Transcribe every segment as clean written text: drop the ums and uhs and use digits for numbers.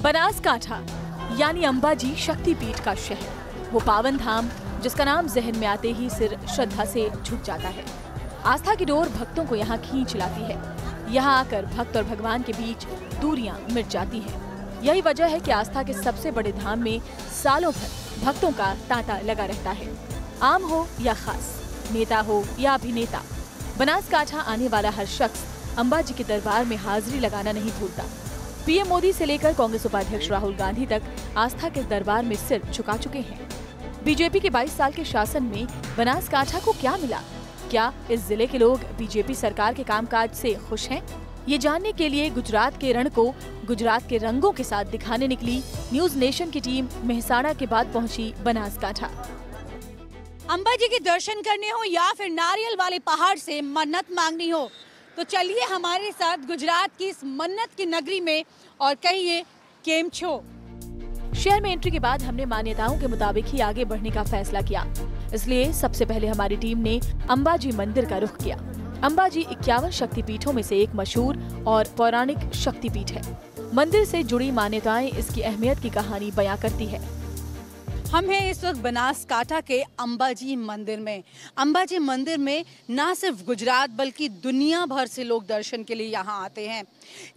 बनासकांठा यानी अंबाजी शक्तिपीठ का शहर, वो पावन धाम जिसका नाम जहन में आते ही सिर श्रद्धा से झुक जाता है। आस्था की डोर भक्तों को यहाँ खींच लाती है। यहाँ आकर भक्त और भगवान के बीच दूरियां मिट जाती हैं। यही वजह है कि आस्था के सबसे बड़े धाम में सालों भर भक्तों का तांता लगा रहता है। आम हो या खास, नेता हो या अभिनेता, बनासकांठा आने वाला हर शख्स अंबाजी के दरबार में हाजिरी लगाना नहीं भूलता। पीएम मोदी से लेकर कांग्रेस उपाध्यक्ष राहुल गांधी तक आस्था के दरबार में सिर झुका चुके हैं। बीजेपी के 22 साल के शासन में बनासकांठा को क्या मिला? क्या इस जिले के लोग बीजेपी सरकार के कामकाज से खुश हैं? ये जानने के लिए गुजरात के रण को गुजरात के रंगों के साथ दिखाने निकली न्यूज नेशन की टीम मेहसाणा के बाद पहुंची बनासकांठा। अंबाजी के दर्शन करने हो या फिर नारियल वाले पहाड़ से मन्नत मांगनी हो तो चलिए हमारे साथ गुजरात की इस मन्नत की नगरी में और कहिए केम छो। शहर में एंट्री के बाद हमने मान्यताओं के मुताबिक ही आगे बढ़ने का फैसला किया, इसलिए सबसे पहले हमारी टीम ने अंबाजी मंदिर का रुख किया। अंबाजी 51 शक्तिपीठों में से एक मशहूर और पौराणिक शक्तिपीठ है। मंदिर से जुड़ी मान्यताएं इसकी अहमियत की कहानी बयां करती है। हम हैं इस वक्त बनासकांठा के अंबाजी मंदिर में। अंबाजी मंदिर में ना सिर्फ गुजरात बल्कि दुनिया भर से लोग दर्शन के लिए यहाँ आते हैं।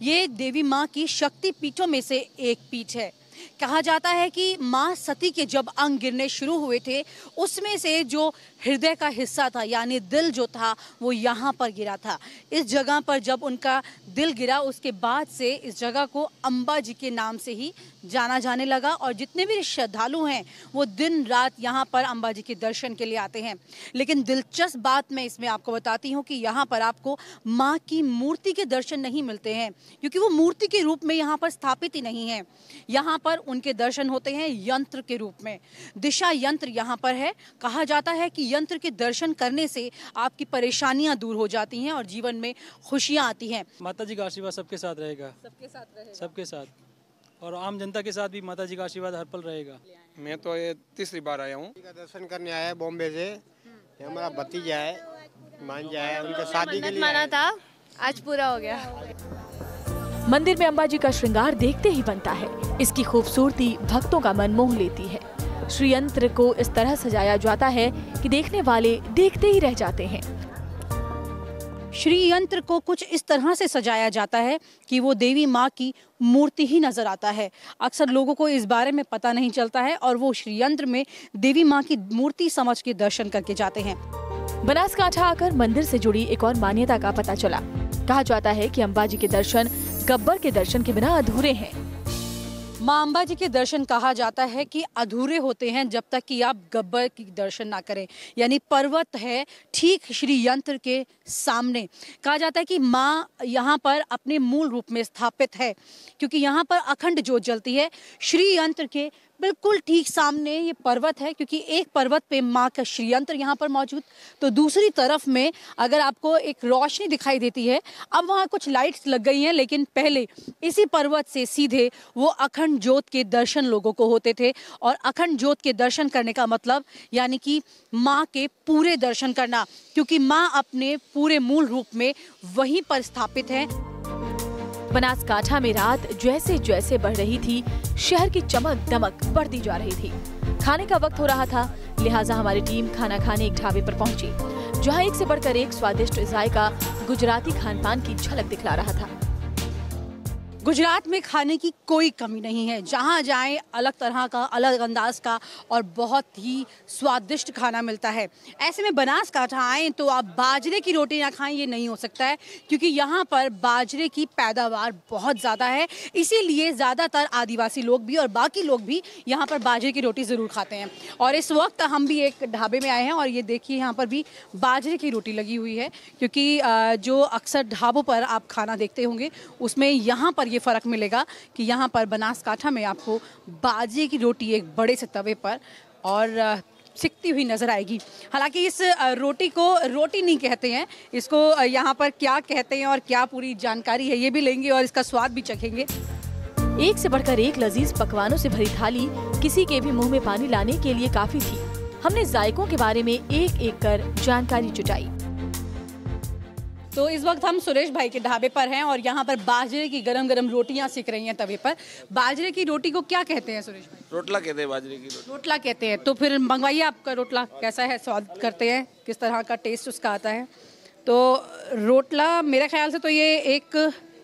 ये देवी माँ की शक्ति पीठों में से एक पीठ है। कहा जाता है कि माँ सती के जब अंग गिरने शुरू हुए थे, उसमें से जो हृदय का हिस्सा था यानी दिल जो था वो यहाँ पर गिरा था। इस जगह पर जब उनका दिल गिरा उसके बाद से इस जगह को अंबाजी के नाम से ही जाना जाने लगा और जितने भी श्रद्धालु हैं वो दिन रात यहाँ पर अंबाजी के दर्शन के लिए आते हैं। लेकिन दिलचस्प बात मैं इसमें आपको बताती हूँ कि यहाँ पर आपको माँ की मूर्ति के दर्शन नहीं मिलते हैं, क्योंकि वो मूर्ति के रूप में यहाँ पर स्थापित ही नहीं है। यहाँ पर उनके दर्शन होते हैं यंत्र के रूप में। दिशा यंत्र यहाँ पर है। कहा जाता है कि यंत्र के दर्शन करने से आपकी परेशानियां दूर हो जाती हैं और जीवन में खुशियां आती हैं। माता जी का आशीर्वाद सबके साथ रहेगा, सबके साथ और आम जनता के साथ भी माता जी का आशीर्वाद हर पल रहेगा। मैं तो ये तीसरी बार आया हूँ। दर्शन करने आया बॉम्बे से। ये हमारा भतीजा है, मांझा है, उनका शादी के लिए माना था, आज पूरा हो गया। मंदिर में अंबाजी का श्रृंगार देखते ही बनता है। इसकी खूबसूरती भक्तों का मन मोह लेती है। श्री यंत्र को इस तरह सजाया जाता है कि देखने वाले देखते ही रह जाते हैं। श्री यंत्र को कुछ इस तरह से सजाया जाता है कि वो देवी माँ की मूर्ति ही नजर आता है। अक्सर लोगों को इस बारे में पता नहीं चलता है और वो श्री यंत्र में देवी माँ की मूर्ति समझ के दर्शन करके जाते हैं। बनासकांठा आकर मंदिर से जुड़ी एक और मान्यता का पता चला। कहा जाता है कि अंबाजी के दर्शन गब्बर के दर्शन के बिना अधूरे हैं। माँ अंबाजी के दर्शन कहा जाता है कि अधूरे होते हैं जब तक कि आप गब्बर की दर्शन ना करें। यानी पर्वत है ठीक श्री यंत्र के सामने। कहा जाता है कि माँ यहाँ पर अपने मूल रूप में स्थापित है, क्योंकि यहाँ पर अखंड ज्योत जलती है। श्री यंत्र के बिल्कुल ठीक सामने ये पर्वत है, क्योंकि एक पर्वत पे माँ का श्री यंत्र यहाँ पर मौजूद, तो दूसरी तरफ में अगर आपको एक रोशनी दिखाई देती है। अब वहाँ कुछ लाइट्स लग गई हैं, लेकिन पहले इसी पर्वत से सीधे वो अखंड ज्योत के दर्शन लोगों को होते थे। और अखंड ज्योत के दर्शन करने का मतलब यानी कि माँ के पूरे दर्शन करना, क्योंकि माँ अपने पूरे मूल रूप में वहीं पर स्थापित है। बनासकांठा में रात जैसे जैसे बढ़ रही थी, शहर की चमक दमक बढ़ती जा रही थी। खाने का वक्त हो रहा था, लिहाजा हमारी टीम खाना खाने एक ढाबे पर पहुंची, जहां एक से बढ़कर एक स्वादिष्ट जायका गुजराती खान पान की झलक दिखला रहा था। गुजरात में खाने की कोई कमी नहीं है। जहाँ जाएं अलग तरह का, अलग अंदाज का और बहुत ही स्वादिष्ट खाना मिलता है। ऐसे में बनासकांठा आएँ तो आप बाजरे की रोटी ना खाएं ये नहीं हो सकता है, क्योंकि यहाँ पर बाजरे की पैदावार बहुत ज़्यादा है। इसीलिए ज़्यादातर आदिवासी लोग भी और बाकी लोग भी यहाँ पर बाजरे की रोटी ज़रूर खाते हैं। और इस वक्त हम भी एक ढाबे में आए हैं और ये देखिए यहाँ पर भी बाजरे की रोटी लगी हुई है, क्योंकि जो अक्सर ढाबों पर आप खाना देखते होंगे उसमें यहाँ पर ये फ़र्क मिलेगा कि यहाँ पर बनासकांठा में आपको बाजरे की रोटी एक बड़े से तवे पर और सिकती हुई नज़र आएगी। हालांकि इस रोटी को रोटी नहीं कहते हैं, इसको यहाँ पर क्या कहते हैं और क्या पूरी जानकारी है ये भी लेंगे और इसका स्वाद भी चखेंगे। एक से बढ़कर एक लजीज पकवानों से भरी थाली किसी के भी मुंह में पानी लाने के लिए काफी थी। हमने जायकों के बारे में एक एक कर जानकारी जुटाई। तो इस वक्त हम सुरेश भाई के ढाबे पर हैं और यहाँ पर बाजरे की गरम गरम रोटियाँ सिक रही हैं तवे पर। बाजरे की रोटी को क्या कहते हैं सुरेश भाई? रोटला कहते हैं, बाजरे की रोटी। रोटला कहते हैं। तो फिर मंगवाइए आपका रोटला, कैसा है, स्वाद करते हैं, किस तरह का टेस्ट उसका आता है। तो रोटला मेरे ख्याल से तो ये एक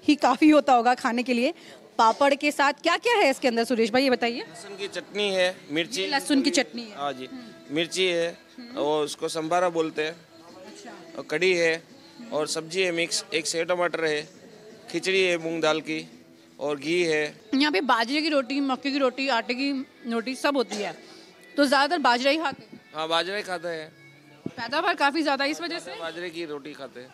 ही काफ़ी होता होगा खाने के लिए। पापड़ के साथ क्या क्या है इसके अंदर सुरेश भाई, ये बताइए। लहसुन की चटनी है, मिर्ची, लहसुन की चटनी है। हाँ जी, मिर्ची है और उसको संभारा बोलते हैं, और कड़ी है और सब्जी है मिक्स, एक सेव टमाटर है, खिचड़ी है मूंग दाल की और घी है। यहाँ पे बाजरे की रोटी, मक्के की रोटी, आटे की रोटी सब होती है, तो ज़्यादातर बाजरा ही खाते हैं। हाँ, बाजरा ही खाते हैं, पैदावार काफ़ी ज़्यादा इस वजह से बाजरे की रोटी खाते हैं।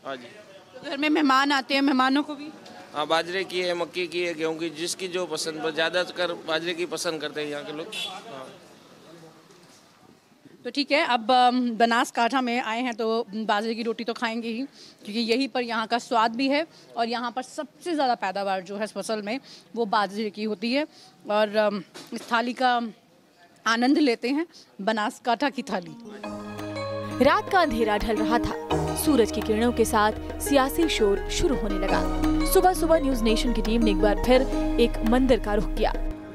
हाँ जी। तो घर में मेहमान आते हैं, मेहमानों को भी हाँ, बाजरे की है, मक्की की है, गेहूँ की, जिसकी जो पसंद, ज़्यादातर बाजरे की पसंद करते हैं यहाँ के लोग। हाँ। तो ठीक है, अब बनासकाठा में आए हैं तो बाजरे की रोटी तो खाएंगे ही, क्योंकि यहीं पर यहाँ का स्वाद भी है और यहाँ पर सबसे ज़्यादा पैदावार जो है फसल में वो बाजरे की होती है। और इस थाली का आनंद लेते हैं, बनासकाठा की थाली। रात का अंधेरा ढल रहा था, सूरज की किरणों के साथ सियासी शोर शुरू होने लगा। सुबह सुबह न्यूज नेशन की टीम ने एक बार फिर एक मंदिर का रुख किया।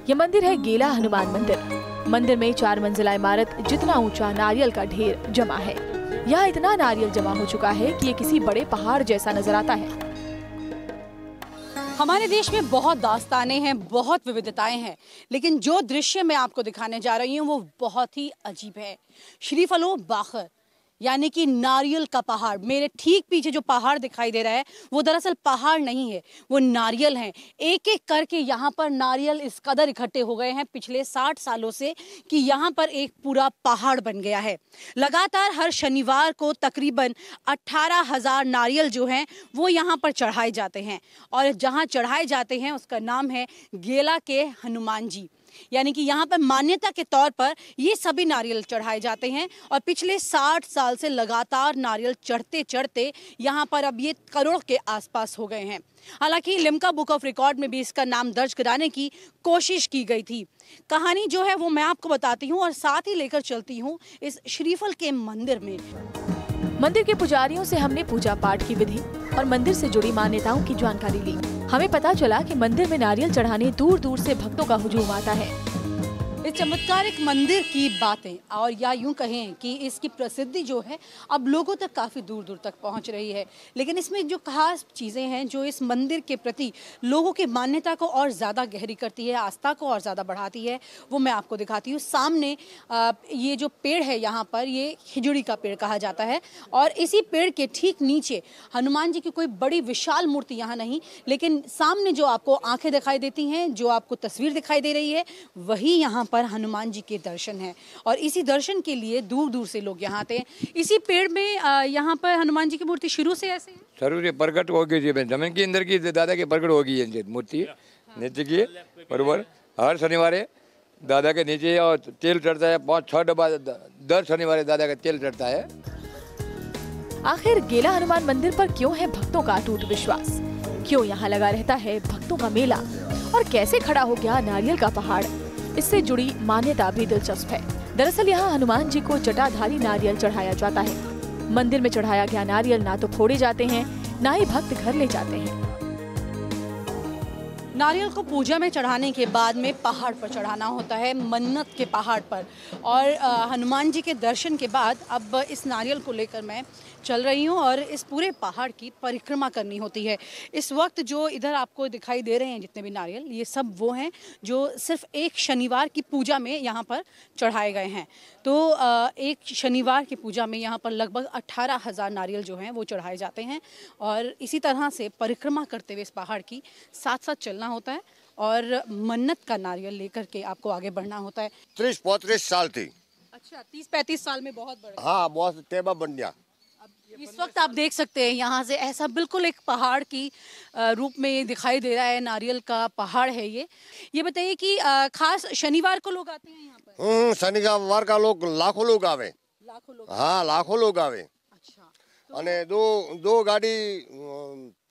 ये मंदिर है गेला हनुमान मंदिर। मंदिर में 4 मंजिला इमारत जितना ऊंचा नारियल का ढेर जमा है। यहाँ इतना नारियल जमा हो चुका है कि ये किसी बड़े पहाड़ जैसा नजर आता है। हमारे देश में बहुत दास्तानें हैं, बहुत विविधताएं हैं, लेकिन जो दृश्य मैं आपको दिखाने जा रही हूँ वो बहुत ही अजीब है। श्रीफलो बाखर यानी कि नारियल का पहाड़। मेरे ठीक पीछे जो पहाड़ दिखाई दे रहा है वो दरअसल पहाड़ नहीं है, वो नारियल हैं। एक एक करके यहाँ पर नारियल इस कदर इकट्ठे हो गए हैं पिछले 60 सालों से कि यहाँ पर एक पूरा पहाड़ बन गया है। लगातार हर शनिवार को तकरीबन 18,000 नारियल जो हैं वो यहाँ पर चढ़ाए जाते हैं और जहाँ चढ़ाए जाते हैं उसका नाम है गेला के हनुमान जी। यानी कि यहाँ पर मान्यता के तौर पर ये सभी नारियल चढ़ाए जाते हैं और पिछले 60 साल से लगातार नारियल चढ़ते चढ़ते यहाँ पर अब ये करोड़ के आसपास हो गए हैं। हालांकि लिम्का बुक ऑफ रिकॉर्ड में भी इसका नाम दर्ज कराने की कोशिश की गई थी। कहानी जो है वो मैं आपको बताती हूँ और साथ ही लेकर चलती हूँ इस श्रीफल के मंदिर में। मंदिर के पुजारियों से हमने पूजा पाठ की विधि और मंदिर से जुड़ी मान्यताओं की जानकारी ली। हमें पता चला कि मंदिर में नारियल चढ़ाने दूर दूर से भक्तों का हुजूम आता है। इस चमत्कारिक मंदिर की बातें और या यूं कहें कि इसकी प्रसिद्धि जो है अब लोगों तक काफ़ी दूर दूर तक पहुंच रही है, लेकिन इसमें जो खास चीज़ें हैं जो इस मंदिर के प्रति लोगों की मान्यता को और ज़्यादा गहरी करती है, आस्था को और ज़्यादा बढ़ाती है, वो मैं आपको दिखाती हूँ। सामने ये जो पेड़ है यहाँ पर, ये खिजड़ी का पेड़ कहा जाता है और इसी पेड़ के ठीक नीचे हनुमान जी की कोई बड़ी विशाल मूर्ति यहाँ नहीं, लेकिन सामने जो आपको आंखें दिखाई देती हैं, जो आपको तस्वीर दिखाई दे रही है, वही यहाँ पर हनुमान जी के दर्शन है और इसी दर्शन के लिए दूर दूर से लोग यहाँ आते हैं। इसी पेड़ में यहाँ पर हनुमान जी की मूर्ति शुरू से ऐसे है? शुरू से प्रकट हो गई थी, जमीन के अंदर की दादा की प्रकट हो गई है मूर्ति नीचे की बरोबर। हर शनिवार दादा के नीचे और तेल चढ़ता है, 5-6 डब्बा दर शनिवार दादा का तेल चढ़ता है। आखिर गेला हनुमान मंदिर पर क्यों है भक्तों का अटूट विश्वास? क्यों यहाँ लगा रहता है भक्तों का मेला? और कैसे खड़ा हो गया नारियल का पहाड़? इससे जुड़ी मान्यता भी दिलचस्प है। दरअसल यहाँ हनुमान जी को जटाधारी नारियल चढ़ाया जाता है। मंदिर में चढ़ाया गया नारियल ना तो फोड़े जाते हैं, ना ही भक्त घर ले जाते हैं। नारियल को पूजा में चढ़ाने के बाद में पहाड़ पर चढ़ाना होता है, मन्नत के पहाड़ पर। और हनुमान जी के दर्शन के बाद अब इस नारियल को लेकर मैं चल रही हूँ और इस पूरे पहाड़ की परिक्रमा करनी होती है। इस वक्त जो इधर आपको दिखाई दे रहे हैं जितने भी नारियल, ये सब वो हैं जो सिर्फ एक शनिवार की पूजा में यहाँ पर चढ़ाए गए हैं। तो एक शनिवार की पूजा में यहाँ पर लगभग 18,000 नारियल जो हैं वो चढ़ाए जाते हैं और इसी तरह से परिक्रमा करते हुए इस पहाड़ की साथ साथ चलना होता है और मन्नत का नारियल लेकर के आपको आगे बढ़ना होता है। 30-35 साल थी। अच्छा, 30-35 साल में बहुत बड़ा। हाँ, बहुत तेबा बन गया। इस वक्त आप देख सकते हैं यहाँ से ऐसा बिल्कुल एक पहाड़ की रूप में दिखाई दे रहा है, नारियल का पहाड़ है ये बताइए कि खास शनिवार को लोग आते हैं यहाँ पर? शनिवार का लोग लाखों लोग आवे। लाखों लोग? हाँ, लाखों लोग आवे। अच्छा, अने दो गाड़ी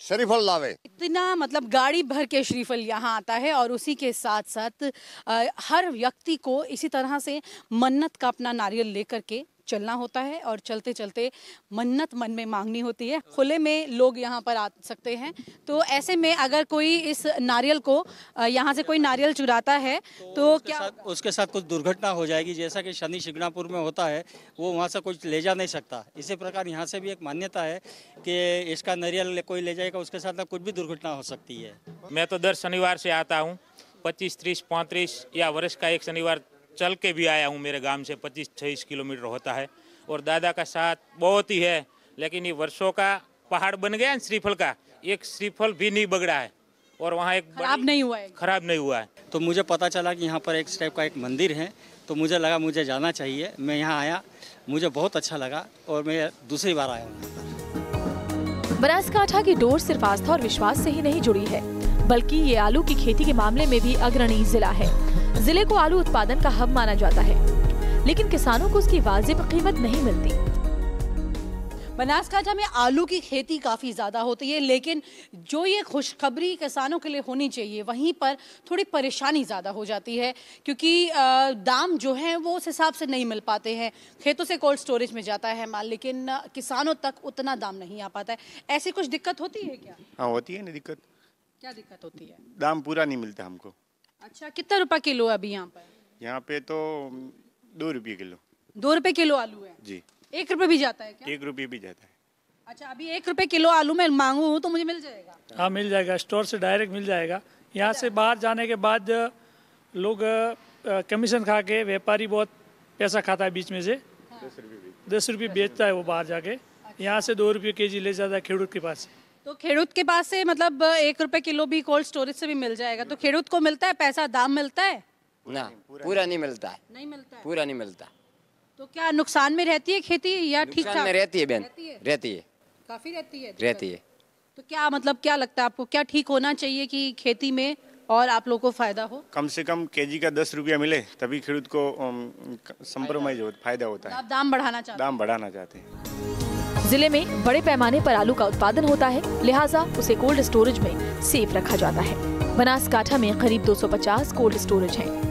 श्रीफल लावे। इतना मतलब गाड़ी भर के श्रीफल यहाँ आता है और उसी के साथ साथ हर व्यक्ति को इसी तरह से मन्नत का अपना नारियल लेकर के चलना होता है और चलते चलते मन्नत मन में मांगनी होती है। खुले में लोग यहाँ पर आ सकते हैं, तो ऐसे में अगर कोई इस नारियल को यहाँ से कोई नारियल चुराता है तो क्या उसके साथ कुछ दुर्घटना हो जाएगी, जैसा कि शनि शिंगणापुर में होता है, वो वहाँ से कुछ ले जा नहीं सकता। इसी प्रकार यहाँ से भी एक मान्यता है कि इसका नारियल कोई ले जाएगा, उसके साथ कुछ भी दुर्घटना हो सकती है। मैं तो दर शनिवार से आता हूँ, 25, 30, 35 या वर्ष का एक शनिवार चल के भी आया हूँ। मेरे गांव से 25-26 किलोमीटर होता है और दादा का साथ बहुत ही है, लेकिन ये वर्षों का पहाड़ बन गया है श्रीफल का, एक श्रीफल भी नहीं बगड़ा है और वहाँ एक खराब नहीं हुआ है। तो मुझे पता चला कि यहाँ पर एक टाइप का एक मंदिर है, तो मुझे लगा मुझे जाना चाहिए। मैं यहाँ आया, मुझे बहुत अच्छा लगा और मैं दूसरी बार आया हूँ। बनासकांठा की डोर सिर्फ आस्था और विश्वास से ही नहीं जुड़ी है, बल्कि ये आलू की खेती के मामले में भी अग्रणी जिला है। जिले को आलू उत्पादन का हब माना जाता है, लेकिन किसानों को उसकी वाजिब कीमत नहीं मिलती। बनासकांठा में आलू की खेती काफ़ी ज़्यादा होती है, लेकिन जो ये खुशखबरी किसानों के लिए होनी चाहिए, वहीं पर थोड़ी परेशानी ज़्यादा हो जाती है, क्योंकि दाम जो है वो उस हिसाब से नहीं मिल पाते हैं। खेतों से कोल्ड स्टोरेज में जाता है माल, लेकिन किसानों तक उतना दाम नहीं आ पाता है। ऐसी कुछ दिक्कत होती है क्या? हाँ, होती है ना दिक्कत। क्या दिक्कत होती है? दाम पूरा नहीं मिलता हमको। अच्छा, कितना रुपए किलो है अभी यहाँ पर? यहाँ पे तो 2 रुपये किलो। 2 रुपए किलो आलू है जी। 1 रुपए भी जाता है क्या? 1 रुपये भी जाता है। अच्छा, अभी 1 रुपए किलो आलू मैं मांगू तो मुझे मिल जाएगा? हाँ, मिल जाएगा, स्टोर से डायरेक्ट मिल जाएगा। यहाँ से बाहर जाने के बाद लोग कमीशन खा के, व्यापारी बहुत पैसा खाता है बीच में से, 10 रुपये बेचता है वो बाहर जाके। यहाँ से 2 रुपये केजी ले जाता है खेडूत के पास से। तो खेडूत के पास से मतलब 1 रुपए किलो भी कोल्ड स्टोरेज से भी मिल जाएगा, तो खेडूत को मिलता है पैसा, दाम मिलता है? ना, पूरा नहीं मिलता है। नहीं मिलता है? पूरा नहीं मिलता। तो क्या नुकसान में रहती है खेती या ठीक ठाक में रहती है? बहन रहती है, काफी रहती है। रहती है। तो क्या मतलब क्या लगता है आपको, क्या ठीक होना चाहिए कि खेती में और आप लोगों को फायदा हो? कम से कम केजी का 10 रुपया मिले, तभी खेडूत को संप्रमाइज फायदा होता है। आप दाम बढ़ाना चाहते हैं? दाम बढ़ाना चाहते हैं। जिले में बड़े पैमाने पर आलू का उत्पादन होता है, लिहाजा उसे कोल्ड स्टोरेज में सेफ रखा जाता है। बनासकांठा में करीब 250 कोल्ड स्टोरेज हैं।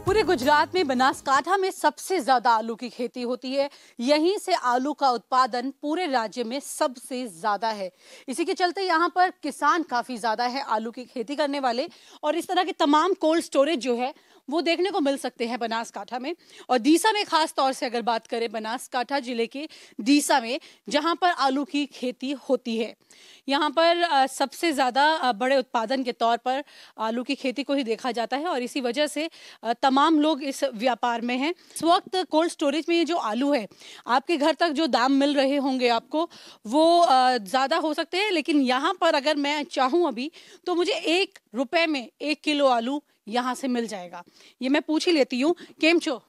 पूरे गुजरात में बनासकांठा में सबसे ज्यादा आलू की खेती होती है। यहीं से आलू का उत्पादन पूरे राज्य में सबसे ज्यादा है। इसी के चलते यहाँ पर किसान काफी ज्यादा है आलू की खेती करने वाले, और इस तरह के तमाम कोल्ड स्टोरेज जो है वो देखने को मिल सकते हैं बनासकांठा में। और दीसा में खास तौर से अगर बात करें, बनासकांठा जिले के दीसा में जहां पर आलू की खेती होती है, यहाँ पर सबसे ज़्यादा बड़े उत्पादन के तौर पर आलू की खेती को ही देखा जाता है और इसी वजह से तमाम लोग इस व्यापार में हैं। इस वक्त कोल्ड स्टोरेज में ये जो आलू है, आपके घर तक जो दाम मिल रहे होंगे आपको वो ज़्यादा हो सकते हैं, लेकिन यहाँ पर अगर मैं चाहूँ अभी तो मुझे 1 रुपए में 1 किलो आलू यहाँ से मिल जाएगा। ये मैं पूछ ही लेती हूँ, केम छो?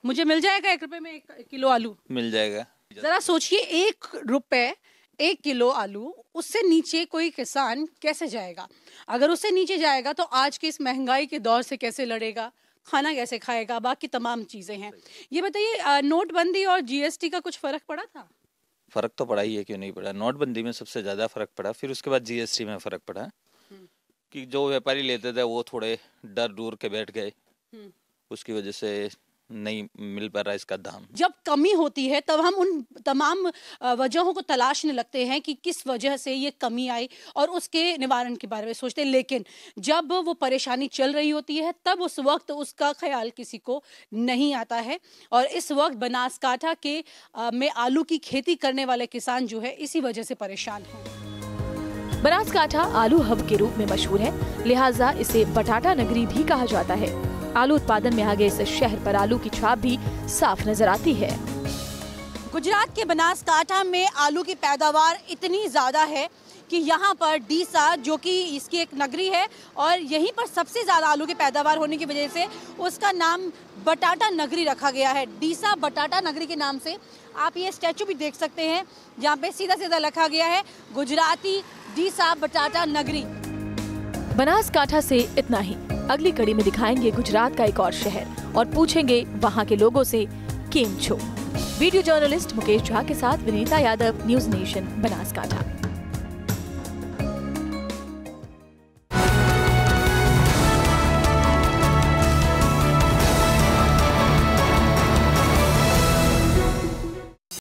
मुझे मिल जाएगा 1 रुपए में 1 किलो आलू? मिल जाएगा। जरा सोचिए, 1 रुपए 1 किलो आलू, उससे नीचे कोई किसान कैसे जाएगा? अगर उससे नीचे जाएगा तो आज के इस महंगाई के दौर से कैसे लड़ेगा, खाना कैसे खाएगा, बाकी तमाम चीजें हैं। ये बताइए, नोटबंदी और जीएसटी का कुछ फर्क पड़ा था? फर्क तो पड़ा ही है, क्यों नहीं पड़ा। नोटबंदी में सबसे ज्यादा फर्क पड़ा, फिर उसके बाद जीएसटी में फर्क पड़ा कि जो व्यापारी लेते थे वो थोड़े डर दूर के बैठ गए, उसकी वजह से नहीं मिल पा रहा इसका दाम। जब कमी होती है तब हम उन तमाम वजहों को तलाशने लगते हैं कि किस वजह से ये कमी आई और उसके निवारण के बारे में सोचते हैं, लेकिन जब वो परेशानी चल रही होती है तब उस वक्त उसका ख्याल किसी को नहीं आता है। और इस वक्त बनासकांठा के में आलू की खेती करने वाले किसान जो है इसी वजह से परेशान हैं। बनासकांठा आलू हब के रूप में मशहूर है, लिहाजा इसे बटाटा नगरी भी कहा जाता है। आलू उत्पादन में आगे इस शहर पर आलू की छाप भी साफ नजर आती है। गुजरात के बनासकांठा में आलू की पैदावार इतनी ज्यादा है कि यहाँ पर डीसा, जो कि इसकी एक नगरी है और यहीं पर सबसे ज्यादा आलू की पैदावार होने की वजह से उसका नाम बटाटा नगरी रखा गया है। डीसा बटाटा नगरी के नाम से आप ये स्टैचू भी देख सकते हैं, जहाँ पे सीधा सीधा लिखा गया है गुजराती डीसा बटाटा नगरी। बनासकांठा से इतना ही। अगली कड़ी में दिखाएंगे गुजरात का एक और शहर और पूछेंगे वहाँ के लोगों से केम छो। वीडियो जर्नलिस्ट मुकेश झा के साथ विनीता यादव, न्यूज़ नेशन, बनासकांठा।